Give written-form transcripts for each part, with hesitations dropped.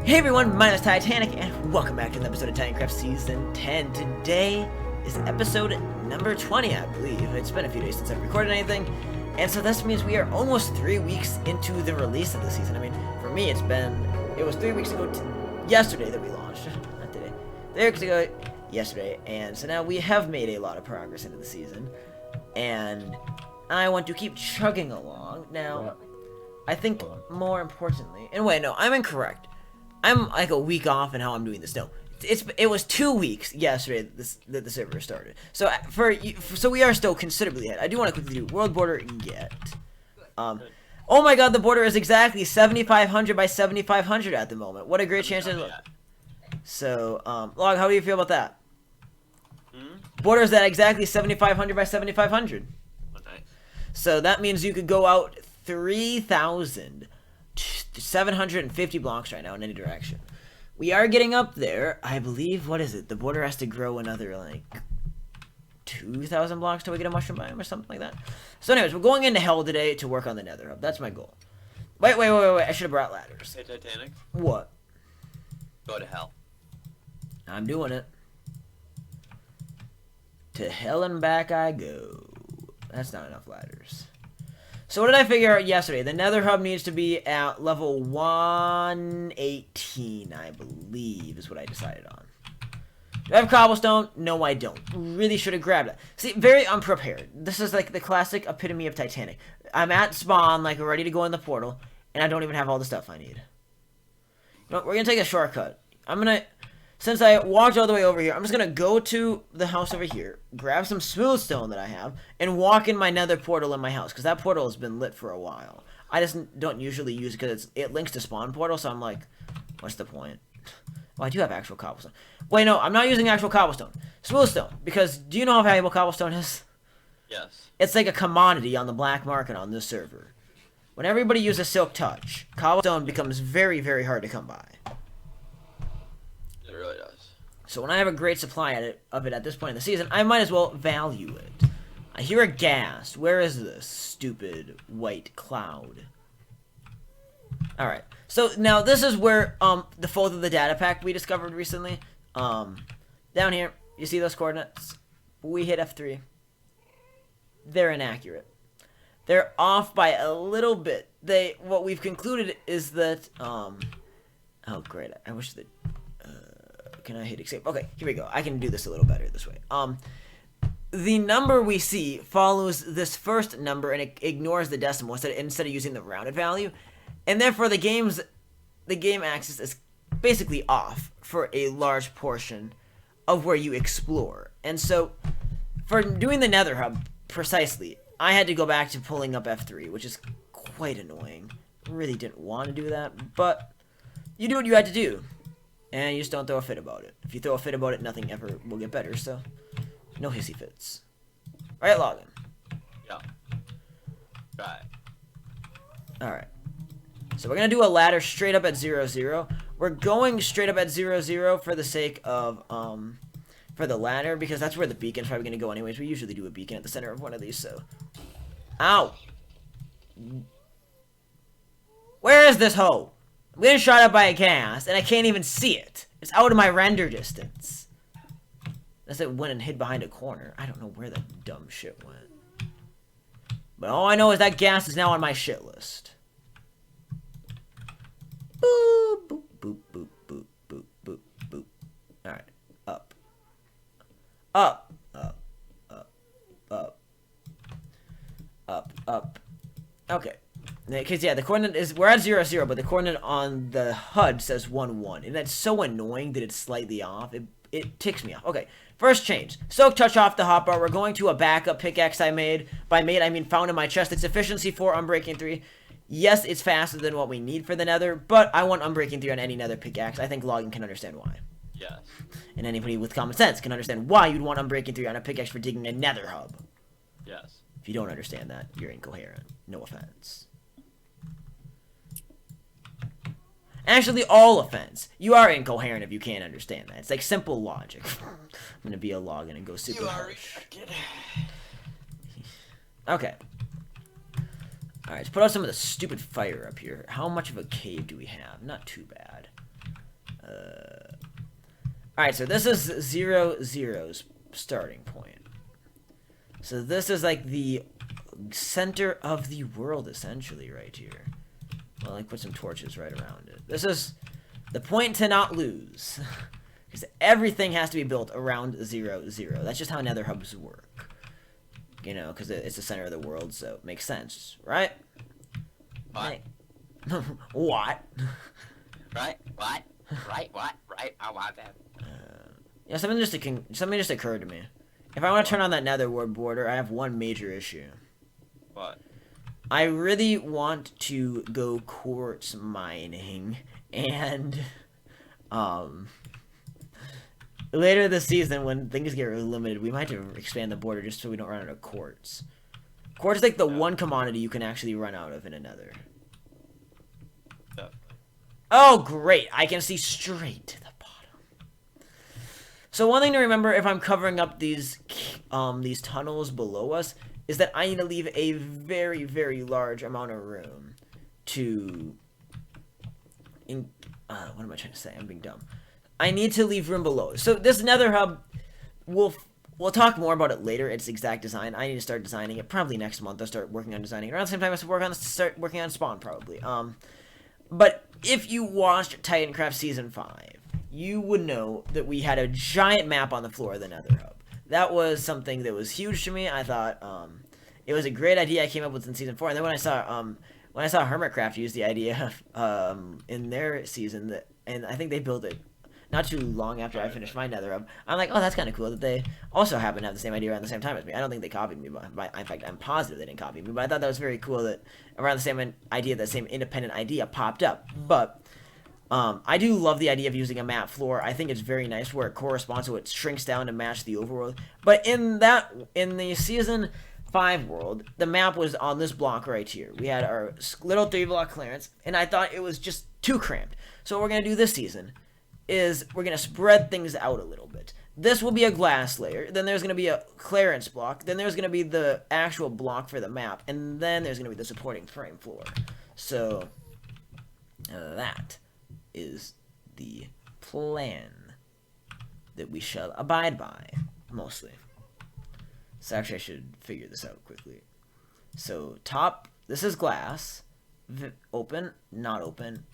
Hey everyone, my name is Titanic, and welcome back to another episode of Titancraft Season 10. Today is episode number 20, I believe. It's been a few days since I've recorded anything, and so this means we are almost 3 weeks into the release of the season. I mean, for me, it was 3 weeks ago yesterday that we launched. Not today. 3 weeks ago yesterday, and so now we have made a lot of progress into the season, and I want to keep chugging along. Now, I think more importantly, and wait, no, I'm incorrect. I'm like a week off in how I'm doing this. No, it was 2 weeks yesterday that the server started. So so we are still considerably ahead. I do want to quickly do world border get. Oh my God, the border is exactly 7,500 by 7,500 at the moment. What a great chance to look. So Log, how do you feel about that? Border is at exactly 7,500 by 7,500. Okay. So that means you could go out 3,750 blocks right now in any direction. We are getting up there. I believe, what is it? The border has to grow another, like, 2,000 blocks till we get a mushroom biome or something like that. So anyways, we're going into hell today to work on the nether hub. That's my goal. Wait. I should have brought ladders. Hey, Titanic. What? Go to hell. I'm doing it. To hell and back I go. That's not enough ladders. So what did I figure out yesterday? The nether hub needs to be at level 118, I believe, is what I decided on. Do I have cobblestone? No, I don't. Really should have grabbed it. See, very unprepared. This is like the classic epitome of Titanic. I'm at spawn, like ready to go in the portal, and I don't even have all the stuff I need. You know what, we're going to take a shortcut. Since I walked all the way over here, I'm just going to go to the house over here, grab some smooth stone that I have, and walk in my nether portal in my house, because that portal has been lit for a while. I just don't usually use it because it links to spawn portal, so I'm like, what's the point? Well, I do have actual cobblestone. Wait, no, I'm not using actual cobblestone. Smooth stone, because do you know how valuable cobblestone is? Yes. It's like a commodity on the black market on this server. When everybody uses Silk Touch, cobblestone becomes very, very hard to come by. It really does. So when I have a great supply of it at this point in the season, I might as well value it. I hear a ghast. Where is this stupid white cloud? Alright. So now this is where the fold of the data pack we discovered recently. Down here, you see those coordinates? We hit F3. They're inaccurate. They're off by a little bit. What we've concluded is that oh great. I wish that can I hit escape? Okay, here we go. I can do this a little better this way. The number we see follows this first number and it ignores the decimal instead of using the rounded value, and therefore the game axis is basically off for a large portion of where you explore. And so, for doing the nether hub precisely, I had to go back to pulling up F3, which is quite annoying. Really didn't want to do that, but you do what you had to do. And you just don't throw a fit about it. If you throw a fit about it, nothing ever will get better, so no hissy fits. Alright, login. Yeah. Right. Alright. So we're going to do a ladder straight up at 0, 0. We're going straight up at 0, 0 for the sake of, for the ladder, because that's where the beacon's probably going to go anyways. We usually do a beacon at the center of one of these, so. Ow! Where is this hoe? I'm getting shot up by a ghast, and I can't even see it. It's out of my render distance. Unless it went and hid behind a corner. I don't know where that dumb shit went. But all I know is that ghast is now on my shit list. Boop, boop, boop, boop, boop, boop, boop, boop. Alright, up. Up, up, up, up. Up, up. Okay. Because, yeah, the coordinate is, we're at 0, 0, but the coordinate on the HUD says 1, 1. And that's so annoying that it's slightly off. It ticks me off. Okay, first change. Soak Touch off the hotbar. We're going to a backup pickaxe I made. By made, I mean found in my chest. It's efficiency 4, unbreaking 3. Yes, it's faster than what we need for the nether, but I want unbreaking 3 on any nether pickaxe. I think logging can understand why. Yes. And anybody with common sense can understand why you'd want unbreaking 3 on a pickaxe for digging a nether hub. Yes. If you don't understand that, you're incoherent. No offense. Actually, all offense. You are incoherent if you can't understand that. It's like simple logic. I'm gonna be a login and go super harsh. Okay. Alright, let's put out some of the stupid fire up here. How much of a cave do we have? Not too bad. Alright, so this is 0's starting point. So this is like the center of the world, essentially, right here. Well, like put some torches right around it. This is the point to not lose. Because everything has to be built around 0, 0. That's just how nether hubs work. You know, because it's the center of the world, so it makes sense, right? What? What? Right? What? Right? What? Right? I want that. Yeah, something just occurred to me. If I want to turn on that nether ward border, I have one major issue. What? I really want to go quartz mining, and later this season when things get really limited, we might have to expand the border just so we don't run out of quartz. Quartz is like the one commodity you can actually run out of in a nether. Yeah. Oh, great! I can see straight to the bottom. So one thing to remember if I'm covering up these tunnels below us is that I need to leave a very, very large amount of room to... what am I trying to say? I'm being dumb. I need to leave room below. So this nether hub, we'll talk more about it later, its exact design. I need to start designing it probably next month. I'll start working on designing it. Around the same time I start working on spawn, probably. But if you watched Titancraft Season 5, you would know that we had a giant map on the floor of the nether hub. That was something that was huge to me. I thought it was a great idea I came up with in Season 4. And then when I saw Hermitcraft use the idea in their season, and I think they built it not too long after I finished my nether hub, I'm like, oh, that's kind of cool that they also happen to have the same idea around the same time as me. I don't think they copied me, but in fact, I'm positive they didn't copy me. But I thought that was very cool that around the same idea, that same independent idea popped up. But I do love the idea of using a map floor. I think it's very nice where it corresponds, so it shrinks down to match the overworld. But in the Season 5 world, the map was on this block right here. We had our little 3-block clearance, and I thought it was just too cramped. So what we're going to do this season is we're going to spread things out a little bit. This will be a glass layer, then there's going to be a clearance block, then there's going to be the actual block for the map, and then there's going to be the supporting frame floor. So that is the plan that we shall abide by, mostly. So actually I should figure this out quickly. So top, this is glass, open, not open,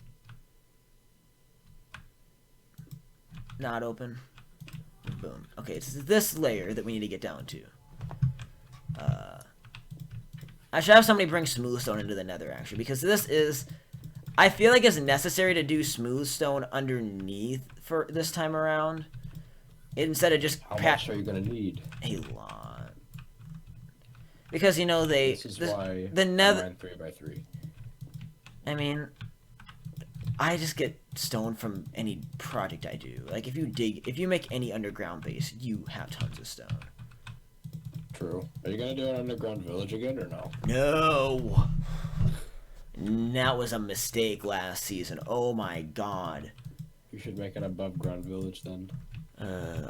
not open, boom. Okay, it's this layer that we need to get down to. I should have somebody bring smooth stone into the nether, actually, because this is... I feel like it's necessary to do smooth stone underneath for this time around. Instead of just... How much are you going to need? A lot. Because, you know, This is why the nether... I ran 3x3. I mean... I just get stone from any project I do. Like, if you make any underground base, you have tons of stone. True. Are you going to do an underground village again, or no? No! That was a mistake last season. Oh my god. You should make an above ground village then.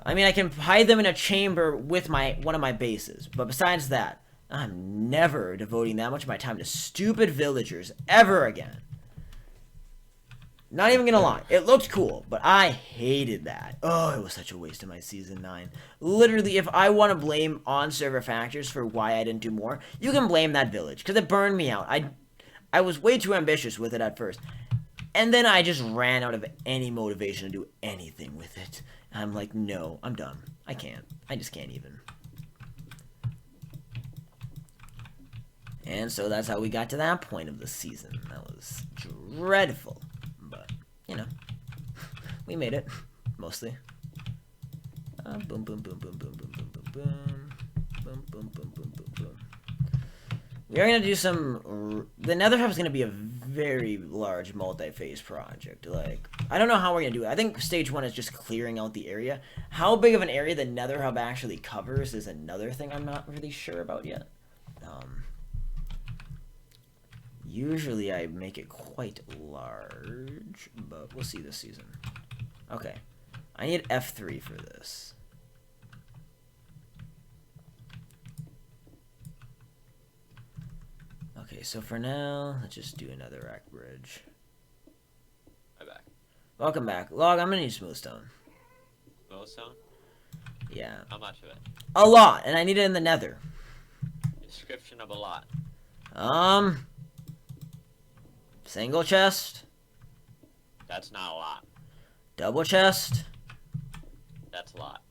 I mean, I can hide them in a chamber with one of my bases. But besides that, I'm never devoting that much of my time to stupid villagers ever again. Not even gonna lie, it looked cool, but I hated that. Oh, it was such a waste of my Season 9. Literally, if I want to blame on-server factors for why I didn't do more, you can blame that village, because it burned me out. I was way too ambitious with it at first. And then I just ran out of any motivation to do anything with it. I'm like, no, I'm done. I can't. I just can't even. And so that's how we got to that point of the season. That was dreadful. But, you know, we made it. Mostly. Boom, boom, boom, boom, boom, boom, boom, boom, boom. Boom, boom, boom, boom, boom, boom. We are going to do some... The nether hub is going to be a very large multi-phase project. Like, I don't know how we're going to do it. I think stage 1 is just clearing out the area. How big of an area the nether hub actually covers is another thing I'm not really sure about yet. Usually I make it quite large, but we'll see this season. Okay. I need F3 for this. Okay, so for now, let's just do another rack bridge. My back. Welcome back. Log, I'm gonna need smooth stone. Glowstone? Yeah. How much of it? A lot, and I need it in the nether. Description of a lot. Single chest. That's not a lot. Double chest. That's a lot.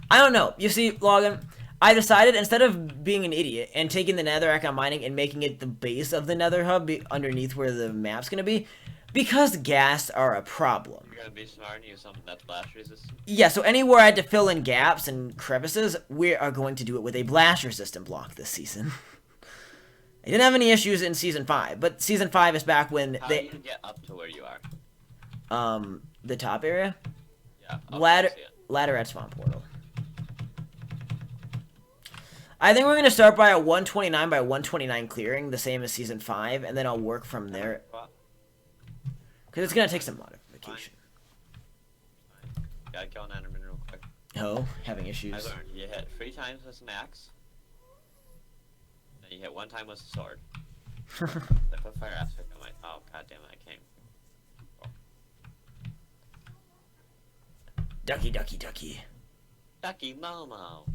I don't know. You see, Logan, I decided instead of being an idiot and taking the netherrack I'm mining and making it the base of the nether hub underneath where the map's gonna be, because gas are a problem. You're gonna be smart and use something that's blast resistant? Yeah, so anywhere I had to fill in gaps and crevices, we are going to do it with a blast resistant block this season. I didn't have any issues in Season 5, but Season 5 is back when How do you get up to where you are? The top area? Yeah. Ladder at spawn portal. I think we're going to start by a 129 by 129 clearing, the same as Season 5, and then I'll work from there. Because it's going to take some modification. Fine. Gotta kill an enderman real quick. Oh, having issues. I learned you hit 3 times with an axe. Then you hit 1 time with a sword. I put fire aspect on my. Oh god damn it! I can't. Oh. Ducky, ducky, ducky. Ducky Momo.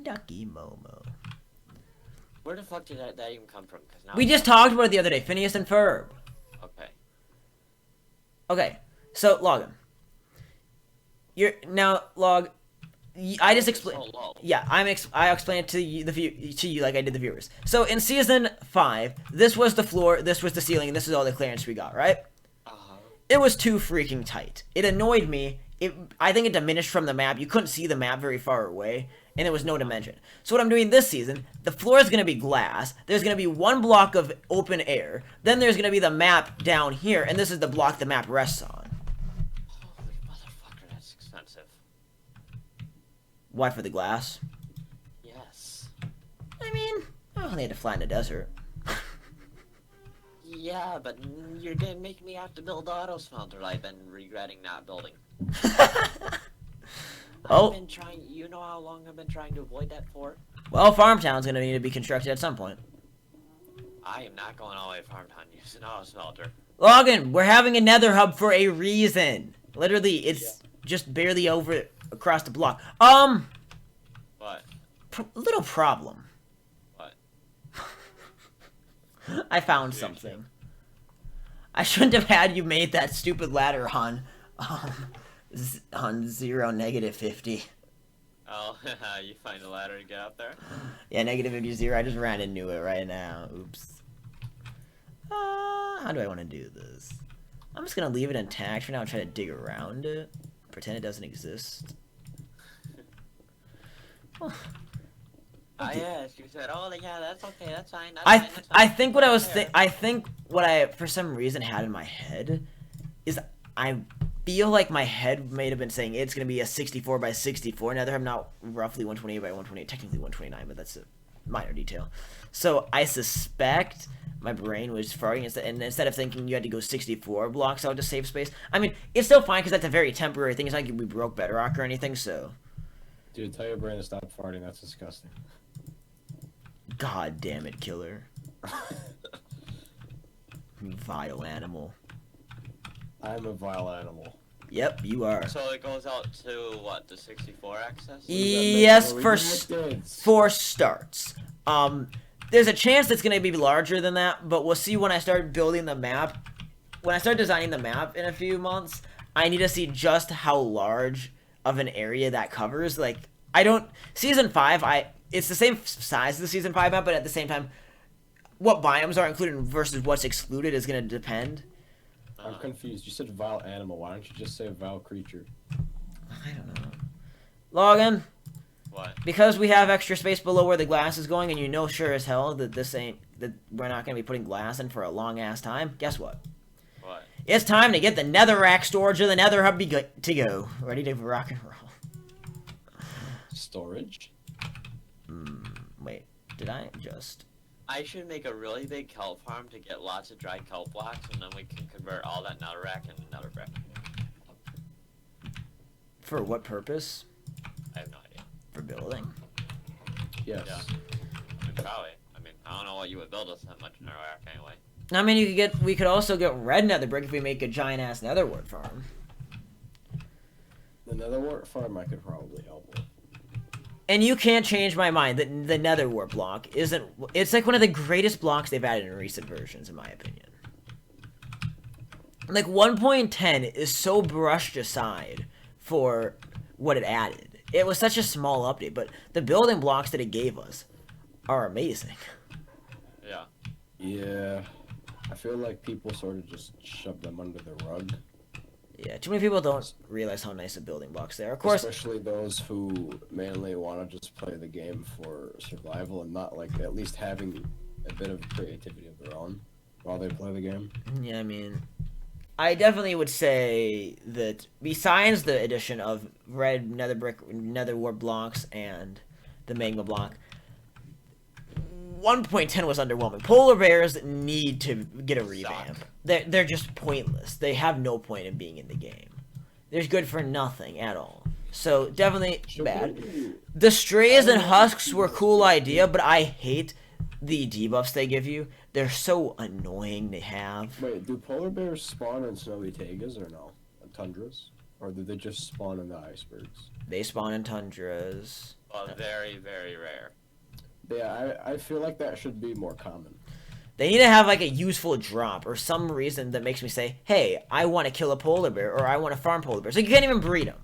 Ducky Momo. Where the fuck did that even come from? Cause now We just talked about it the other day, Phineas and Ferb. Okay. Okay, so Logan. Log. I just explained. So low. Yeah, I explained it to you like I did the viewers. So in Season 5, this was the floor, this was the ceiling, and this is all the clearance we got, right? It was too freaking tight. It annoyed me. I think it diminished from the map. You couldn't see the map very far away, and there was no dimension. So what I'm doing this season, the floor is going to be glass. There's going to be 1 block of open air. Then there's going to be the map down here, and this is the block the map rests on. Holy motherfucker, that's expensive. Why for the glass? Yes. I mean, they had to flatten the desert. Yeah, but you're gonna make me have to build auto smelter. I've been regretting not building. Oh. I've been trying. You know how long I've been trying to avoid that for? Well, Farmtown's going to need to be constructed at some point. I am not going all the way to Farmtown using auto smelter. Logan, we're having a nether hub for a reason. Literally, it's just barely over across the block. What? Little problem. What? I found something. I shouldn't have had you made that stupid ladder on 0, -50. Oh, you find a ladder to get up there? Yeah, -50. I just ran into it right now. Oops. How do I want to do this? I'm just gonna leave it intact for now and try to dig around it. Pretend it doesn't exist. Oh. Yes, you said, oh yeah, that's okay, that's fine. I think what I was I think what I for some reason had in my head is I feel like my head may have been saying it's gonna be a 64 by 64. Now I'm not roughly 128 by 128, technically 129, but that's a minor detail. So I suspect my brain was farting, and instead of thinking you had to go 64 blocks out to save space. I mean, it's still fine because that's a very temporary thing. It's not like we broke bedrock or anything. So, Dude, tell your brain to stop farting. That's disgusting. God damn it, killer. You vile animal. I'm a vile animal. Yep, you are. So it goes out to, what, the 64 access? Yes, for starts. There's a chance it's going to be larger than that, but we'll see when I start building the map. When I start designing the map in a few months, I need to see just how large of an area that covers. Like, Season 5, it's the same size as the Season 5 map, but at the same time, what biomes are included versus what's excluded is going to depend. I'm confused. You said vile animal. Why don't you just say vile creature? I don't know. Logan? What? Because we have extra space below where the glass is going, and you know sure as hell that we're not going to be putting glass in for a long-ass time, guess what? What? It's time to get the netherrack storage of the nether hub to go. Ready to rock and roll. Storage? Wait, did I just... I should make a really big kelp farm to get lots of dry kelp blocks, and then we can convert all that netherrack into nether brick. For what purpose? I have no idea. For building? Yes. Yeah. Probably. I mean, I don't know what you would build with that much netherrack anyway. I mean, we could also get red nether brick if we make a giant ass nether wart farm. The nether wart farm I could probably help with. And you can't change my mind that the nether wart block isn't. It's like one of the greatest blocks they've added in recent versions, in my opinion. Like 1.10 is so brushed aside for what it added. It was such a small update, but the building blocks that it gave us are amazing. Yeah. Yeah. I feel like people sort of just shove them under the rug. Yeah, too many people don't realize how nice the building blocks they are. Of course, especially those who mainly want to just play the game for survival and not like at least having a bit of creativity of their own while they play the game. Yeah, I mean, I definitely would say that besides the addition of red nether brick, nether wart blocks, and the magma block, 1.10 was underwhelming. Polar bears need to get a revamp. They're just pointless. They have no point in being in the game. They're good for nothing at all. So definitely bad. The strays and husks were a cool idea, but I hate the debuffs they give you. They're so annoying to have. Wait, do polar bears spawn in snowy taigas or no? Tundras? Or do they just spawn in the icebergs? They spawn in tundras. Well, very, very rare. Yeah, I feel like that should be more common. They need to have like a useful drop or some reason that makes me say, "Hey, I want to kill a polar bear or I want to farm polar bears." So you can't even breed them.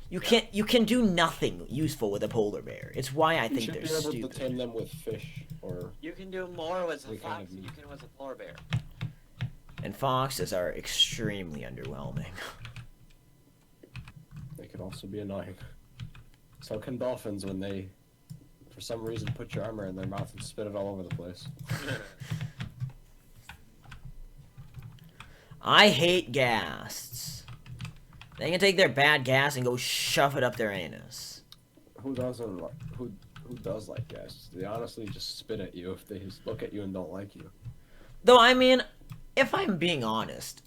You can do nothing useful with a polar bear. It's why I think they're stupid. You should be able to tame them with fish or. You can do more with a fox than you can with a polar bear. And foxes are extremely underwhelming. They can also be annoying. So can dolphins when they, for some reason, put your armor in their mouth and spit it all over the place. I hate ghasts. They can take their bad gas and go shove it up their anus. Who doesn't like who does like ghasts? They honestly just spit at you if they just look at you and don't like you. Though I mean, if I'm being honest,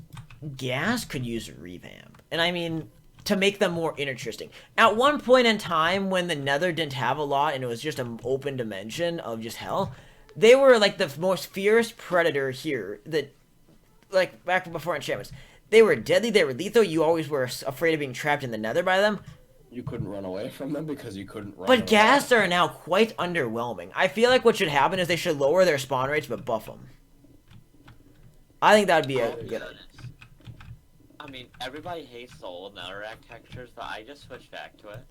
gas could use a revamp. And I mean, to make them more interesting. At one point in time when the Nether didn't have a lot and it was just an open dimension of just hell, they were like the most fierce predator here that, like back before enchantments. They were deadly, they were lethal, you always were afraid of being trapped in the Nether by them. You couldn't run away from them because you couldn't run But away. ghasts are now quite underwhelming. I feel like what should happen is they should lower their spawn rates but buff them. I think that would be a good idea. I mean, everybody hates the old Netherrack textures, but I just switched back to it.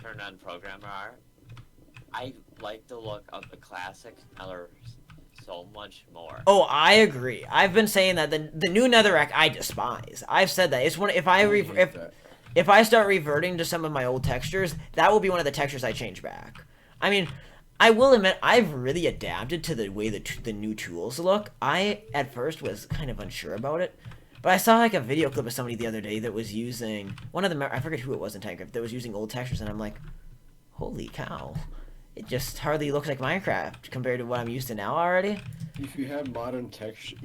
Turned on programmer art. I like the look of the classic Nether so much more. Oh, I agree. I've been saying that the new Netherrack I despise. I've said that. It's one if I start reverting to some of my old textures, that will be one of the textures I change back. I mean, I will admit I've really adapted to the way the new tools look. I at first was kind of unsure about it, but I saw like a video clip of somebody the other day that was using one of the I forget who it was in Titancraft that was using old textures, and I'm like, holy cow. It just hardly looks like Minecraft compared to what I'm used to now already. If you have modern textures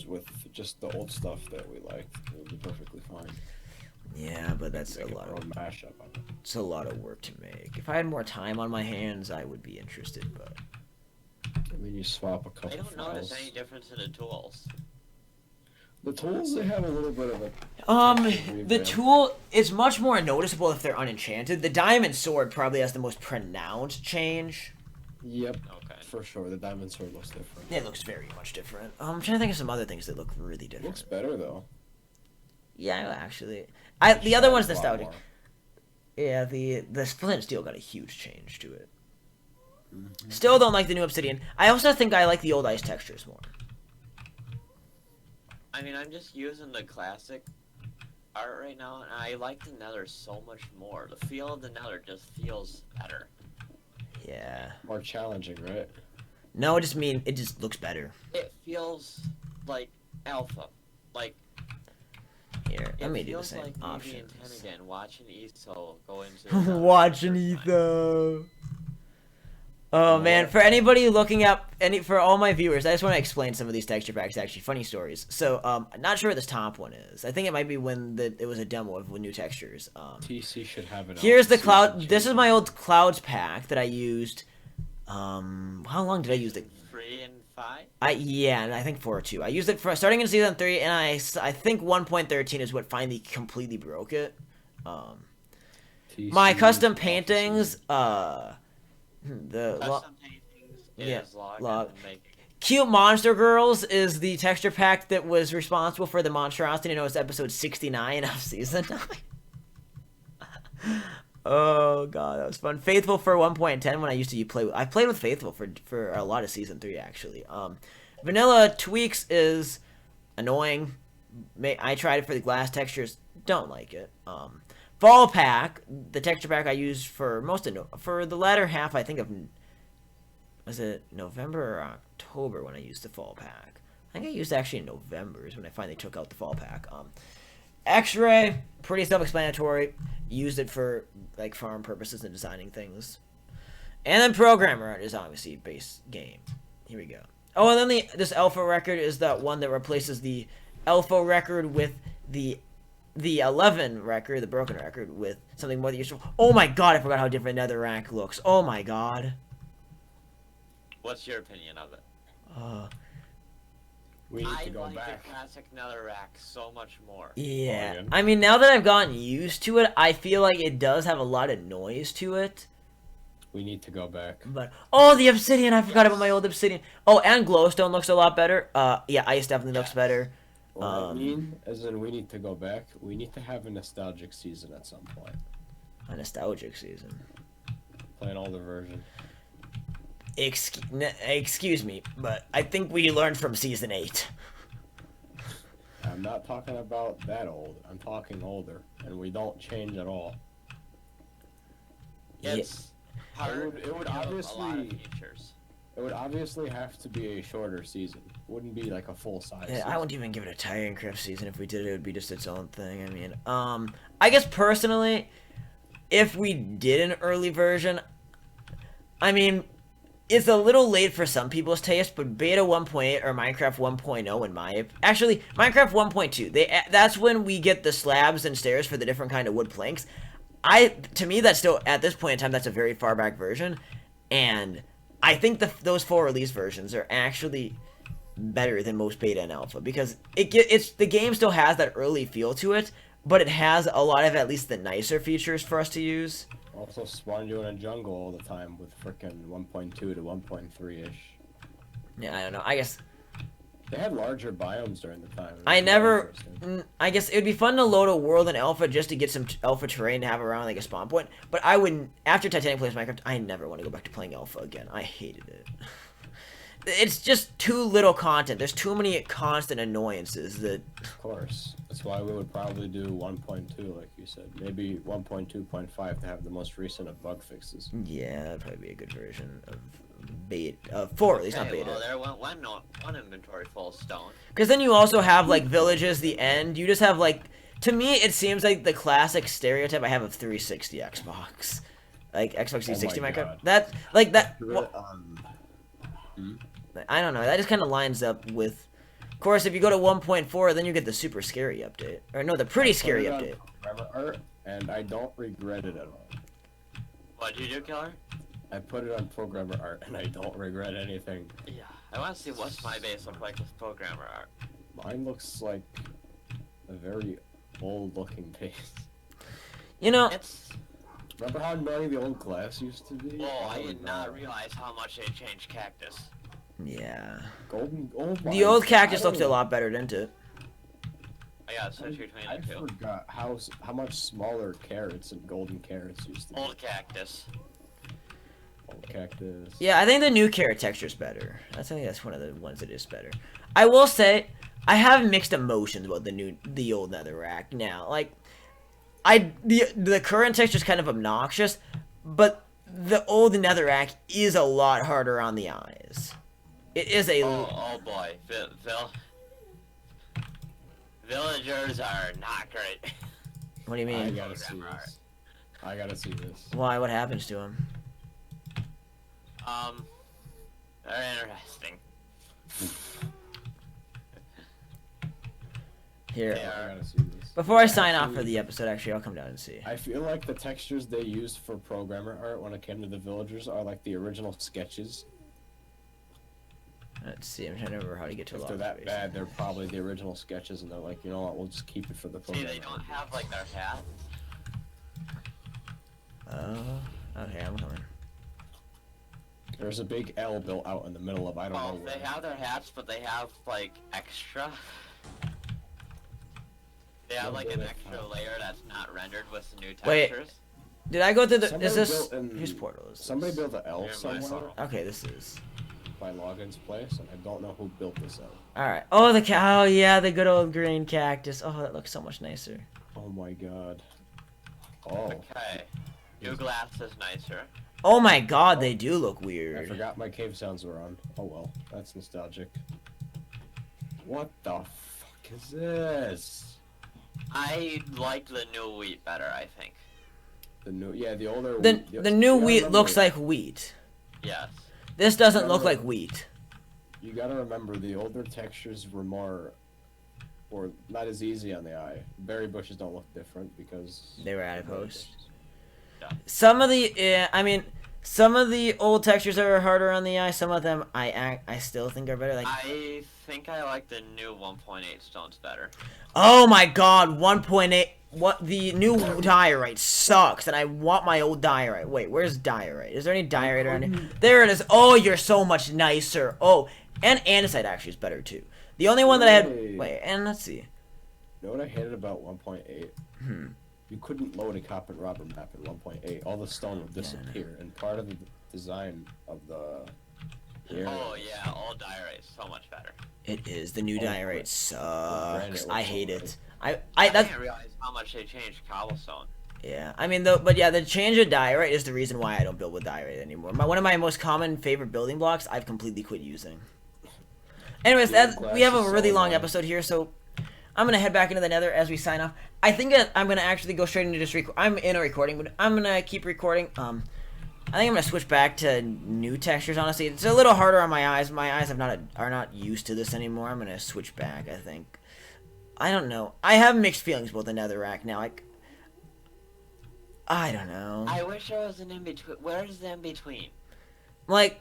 with just the old stuff that we liked, it would be perfectly fine. Yeah, but that's a lot of mashup on it. It's a lot of work to make. If I had more time on my hands, I would be interested, but I mean, you swap a couple I don't files. notice any difference in the tools. The tools, they have a little bit of a... the tool is much more noticeable if they're unenchanted. The diamond sword probably has the most pronounced change. Yep, Okay. for sure. The diamond sword looks different. It looks very much different. I'm trying to think of some other things that look really It different. looks better, though. Yeah, actually. The other one's A lot nostalgic. more. Yeah, the flint and steel got a huge change to it. Still don't like the new obsidian. I also think I like the old ice textures more. I mean, I'm just using the classic art right now, and I like the Nether so much more. The feel of the Nether just feels better. Yeah. More challenging, right? No, it just looks better. It feels like alpha. Like, Here, let me do the feels same like options. maybe in 10 again, watching Etho go into... Watching Etho. Oh man, for anybody looking up, for all my viewers, I just want to explain some of these texture packs, actually, funny stories. So, I'm not sure what this top one is. I think it might be when it was a demo of new textures. TC should have it. Here's the cloud, this is my old clouds pack that I used How long did I use it? 3 and 5. Yeah, and I think 4 too. I used it for starting in season 3, and I think 1.13 is what finally completely broke it. My custom paintings, the Custom paintings is log. making. Cute Monster Girls is the texture pack that was responsible for the monstrosity. It's episode 69 of season 9. Oh god, that was fun. Faithful for 1.10 when I used to play. I played with Faithful for a lot of season 3 actually. Vanilla Tweaks is annoying. I tried it for the glass textures. Don't like it. Fall Pack, the texture pack I used for for the latter half, I think of, was it November or October when I used the Fall Pack? I think I used actually in November is when I finally took out the Fall Pack. X-Ray, pretty self-explanatory. Used it for like farm purposes and designing things. And then Programmer Art is obviously base game. Here we go. Oh, and then this Alpha record is that one that replaces the Alpha record with the 11 record, the broken record, with something more useful. Oh my god, I forgot how different Netherrack looks. Oh my god. What's your opinion of it? We need to go like back. the classic Netherrack so much more. Yeah. I mean, now that I've gotten used to it, I feel like it does have a lot of noise to it. We need to go back. But, oh, the Obsidian! I forgot about my old Obsidian. Oh, and Glowstone looks a lot better. Yeah, Ice definitely looks better. What I mean, as in we need to go back, we need to have a nostalgic season at some point. A nostalgic season. Play an older version. Excuse me, but I think we learned from season 8. I'm not talking about that old. I'm talking older, and we don't change at all. It's hard. It would to have obviously- a lot of features. It would obviously have to be a shorter season. It wouldn't be like a full size. Yeah, season. I wouldn't even give it a Titancraft season. If we did it, it would be just its own thing. I mean, I guess personally, if we did an early version, I mean, it's a little late for some people's taste, but Beta 1.8 or Minecraft 1.0 in my... Actually, Minecraft 1.2, that's when we get the slabs and stairs for the different kind of wood planks. To me, that's still, at this point in time, that's a very far back version, and I think those 4 release versions are actually better than most beta and alpha, because the game still has that early feel to it, but it has a lot of at least the nicer features for us to use. Also spawn you in a jungle all the time with frickin' 1.2 to 1.3-ish. Yeah, I don't know. I guess They had larger biomes during the time. I guess it would be fun to load a world in alpha just to get some alpha terrain to have around like a spawn point. But I wouldn't. After Titanic plays Minecraft, I never want to go back to playing alpha again. I hated it. It's just too little content. There's too many constant annoyances that... Of course. That's why we would probably do 1.2, like you said. Maybe 1.2.5 to have the most recent of bug fixes. Yeah, that'd probably be a good version of beta. 4 at least, not beta. Well, there went one inventory full of stone. Because then you also have, like, villages, the end. You just have, like... To me, it seems like the classic stereotype I have of 360 Xbox. Like, Xbox 360 Minecraft. That... Like, that... I don't know. That just kind of lines up with... Of course, if you go to 1.4, then you get the super scary update. Or no, the pretty scary update. Art, and I don't regret it at all. What did you do, Killer? I put it on programmer art, and I don't regret anything. Yeah. I want to see what's my base look like with programmer art. Mine looks like a very old-looking base. You know... Remember how annoying the old glass used to be? Oh, I did not realize how much they changed cactus. Yeah. The old cactus looked a lot better, didn't it? I got switch between I the two. forgot how much smaller carrots and golden carrots used to be. Old cactus. Old cactus. Yeah, I think the new carrot texture is better. I think that's one of the ones that is better. I will say, I have mixed emotions about the old Netherrack now. Like, the current texture is kind of obnoxious, but the old Netherrack is a lot harder on the eyes. It is a... Oh boy, Phil. Villagers are not great. What do you mean? I gotta see this. I gotta see this. Why? What happens to him? Very interesting. Here. I gotta see this. Before I sign off for the episode, actually, I'll come down and see. I feel like the textures they used for programmer art when it came to the villagers are like the original sketches. Let's see. I'm trying to remember how to get to a If lot they're of that space. bad, they're probably the original sketches, and they're like, you know what, we'll just keep it for the See, programmer. they don't have like their hats. Okay, I'm coming. There's a big L built out in the middle of I don't know Well, they have their hats, but they have like extra. They have like an extra layer that's not rendered with the new Wait. textures. Did I go through the? Somebody Is this? built in- Whose portal is this? Somebody built an L Near my somewhere sorrow. Okay, this is. by Logan's place, and I don't know who built this L. All right. Oh, the cow. Oh, yeah, the good old green cactus. Oh, that looks so much nicer. Oh my god. Oh, Okay. New glass is nicer. Oh my God, they do look I weird. forgot my cave sounds were on. Oh well, that's nostalgic. What the fuck is this? I like the new wheat better, I think. The new, yeah, the older. The new wheat looks like wheat. Yes. This doesn't look like wheat. You gotta remember, the older textures were more, or not as easy on the eye. Berry bushes don't look different because They were adipose. Yeah. Some of the, I mean, some of the old textures are harder on the eye. Some of them I still think are better. Like, I think I like the new 1.8 stones better. oh my God, 1.8. What, the new diorite sucks, and I want my old diorite. Wait, where's diorite? Is there any diorite around here? There it is. Oh, you're so much nicer. Oh, and andesite actually is better too. The only one that I had. Yay. Wait, and let's see. You know what I hated about 1.8? You couldn't load a cop and robber map in 1.8. All the stone would disappear, and part of the design of the area. Oh yeah, old diorite is so much better. It is. The new Oh, diorite granite sucks. looks I hate alright. it. I That's didn't realize how much they changed cobblestone. yeah. I mean, though, but yeah, the change of diorite is the reason why I don't build with diorite anymore. One of my most common favorite building blocks, I've completely quit using. Anyways, Yeah, we have a glass is really so long annoying. episode here, so I'm gonna head back into the Nether as we sign off. I think that I'm gonna actually go straight into just I'm in a recording, but I'm gonna keep recording. I think I'm gonna switch back to new textures. Honestly, it's a little harder on my eyes. My eyes are not used to this anymore. I'm gonna switch back. I think. I don't know. I have mixed feelings about the Netherrack now. Like, I don't know. I wish there was an in between. Where is the in between? Like,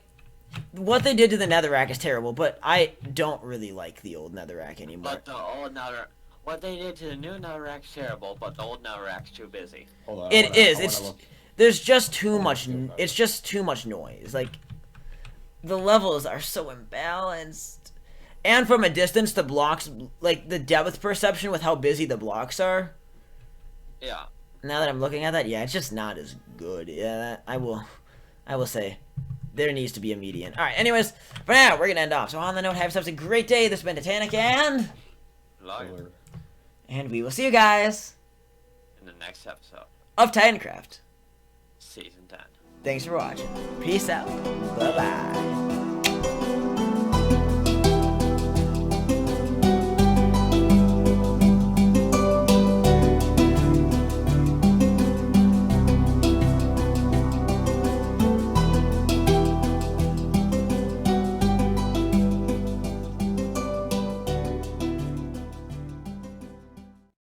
what they did to the Netherrack is terrible, but I don't really like the old Netherrack anymore. But the old Nether, what they did to the new Netherrack's terrible, but the old Netherrack's too busy. Hold on, It is. I wanna It's look. there's just too Oh, much. okay. It's just too much noise. Like, the levels are so imbalanced, and from a distance, the blocks, like the depth perception with how busy the blocks are. Yeah. Now that I'm looking at that, yeah, it's just not as good. Yeah, I will say there needs to be a median. All right. Anyways, for now we're gonna end off. So on the note, have yourselves a great day. This has been Titanic Log and we will see you guys in the next episode, of Titancraft. Season 10. Thanks for watching. Peace out. Bye bye.